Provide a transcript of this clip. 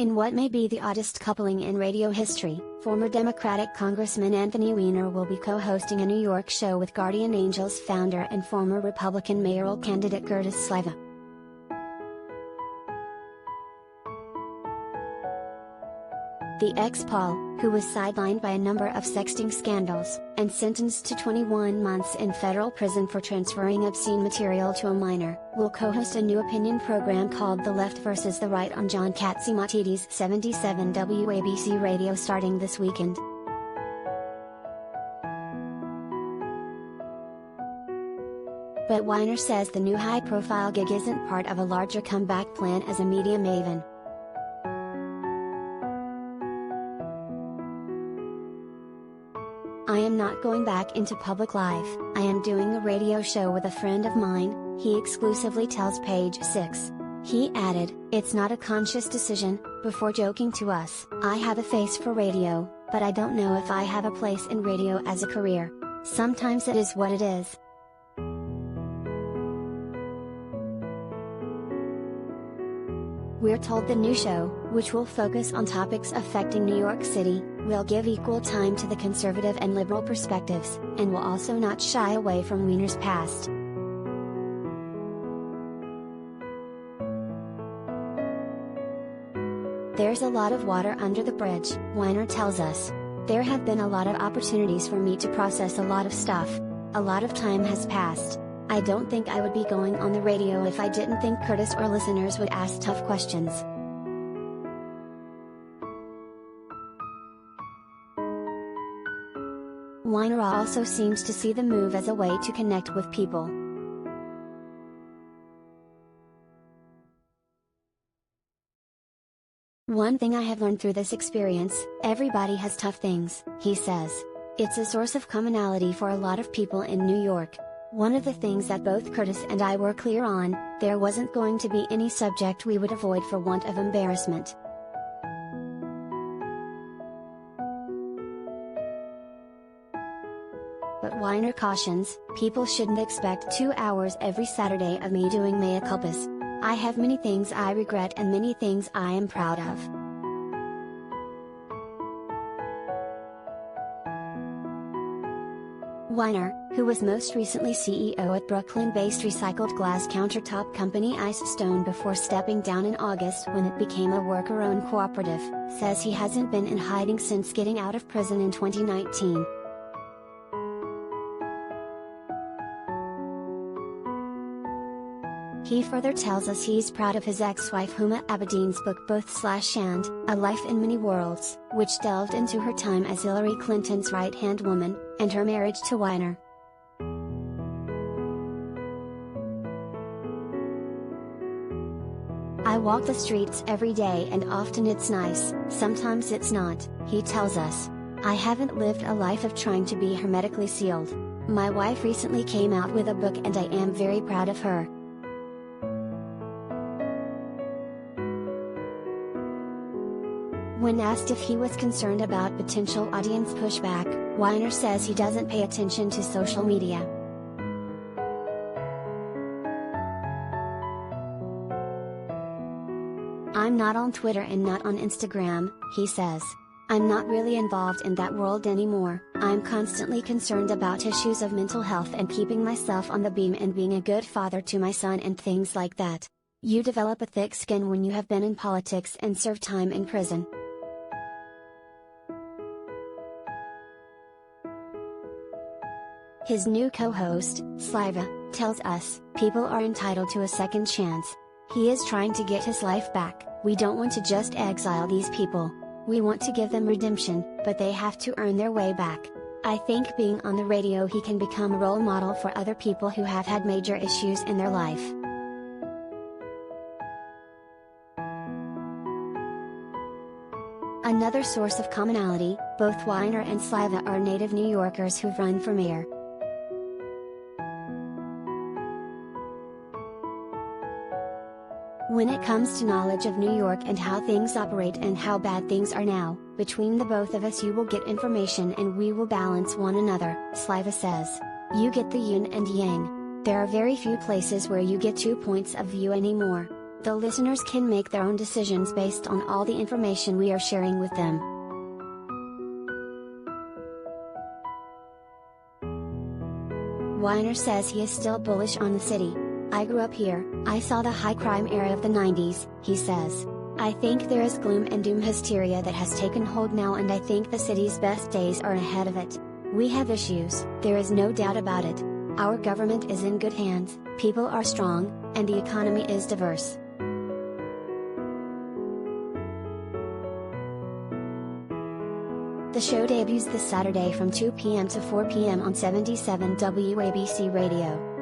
In what may be the oddest coupling in radio history, former Democratic Congressman Anthony Weiner will be co-hosting a New York show with Guardian Angels founder and former Republican mayoral candidate Curtis Sliwa. The ex-pol, who was sidelined by a number of sexting scandals, and sentenced to 21 months in federal prison for transferring obscene material to a minor, will co-host a new opinion program called The Left vs. the Right on John Catsimatidis' 77 WABC Radio starting this weekend. But Weiner says the new high-profile gig isn't part of a larger comeback plan as a media maven. "I am not going back into public life, I am doing a radio show with a friend of mine," he exclusively tells Page 6. He added, "It's not a conscious decision," before joking to us, "I have a face for radio, but I don't know if I have a place in radio as a career. Sometimes it is what it is." We're told the new show, which will focus on topics affecting New York City, will give equal time to the conservative and liberal perspectives, and will also not shy away from Weiner's past. "There's a lot of water under the bridge," Weiner tells us. "There have been a lot of opportunities for me to process a lot of stuff. A lot of time has passed. I don't think I would be going on the radio if I didn't think Curtis or listeners would ask tough questions." Weiner also seems to see the move as a way to connect with people. "One thing I have learned through this experience, everybody has tough things," he says. "It's a source of commonality for a lot of people in New York. One of the things that both Curtis and I were clear on, there wasn't going to be any subject we would avoid for want of embarrassment." But Weiner cautions, people shouldn't expect 2 hours every Saturday of me doing mea culpas. "I have many things I regret and many things I am proud of." Weiner, who was most recently CEO at Brooklyn-based recycled glass countertop company Ice Stone before stepping down in August when it became a worker-owned cooperative, says he hasn't been in hiding since getting out of prison in 2019. He further tells us he's proud of his ex-wife Huma Abedin's book Both/and, A Life in Many Worlds, which delved into her time as Hillary Clinton's right-hand woman, and her marriage to Weiner. "I walk the streets every day and often it's nice, sometimes it's not," he tells us. "I haven't lived a life of trying to be hermetically sealed. My wife recently came out with a book and I am very proud of her." When asked if he was concerned about potential audience pushback, Weiner says he doesn't pay attention to social media. "I'm not on Twitter and not on Instagram," he says. "I'm not really involved in that world anymore. I'm constantly concerned about issues of mental health and keeping myself on the beam and being a good father to my son and things like that. You develop a thick skin when you have been in politics and served time in prison." His new co-host, Sliwa, tells us, "People are entitled to a second chance. He is trying to get his life back. We don't want to just exile these people. We want to give them redemption, but they have to earn their way back. I think being on the radio he can become a role model for other people who have had major issues in their life." Another source of commonality, both Weiner and Sliwa are native New Yorkers who've run for mayor. When it comes to knowledge of New York and how things operate and how bad things are now, between the both of us you will get information and we will balance one another, Sliwa says. "You get the yin and yang. There are very few places where you get 2 points of view anymore. The listeners can make their own decisions based on all the information we are sharing with them. Weiner says he is still bullish on the city. I grew up here, I saw the high crime era of the 90s, he says. I think there is gloom and doom hysteria that has taken hold now, and I think the city's best days are ahead of it. We have issues, there is no doubt about it. Our government is in good hands, people are strong, and the economy is diverse. The show debuts this Saturday from 2 p.m. to 4 p.m. on 77 WABC Radio.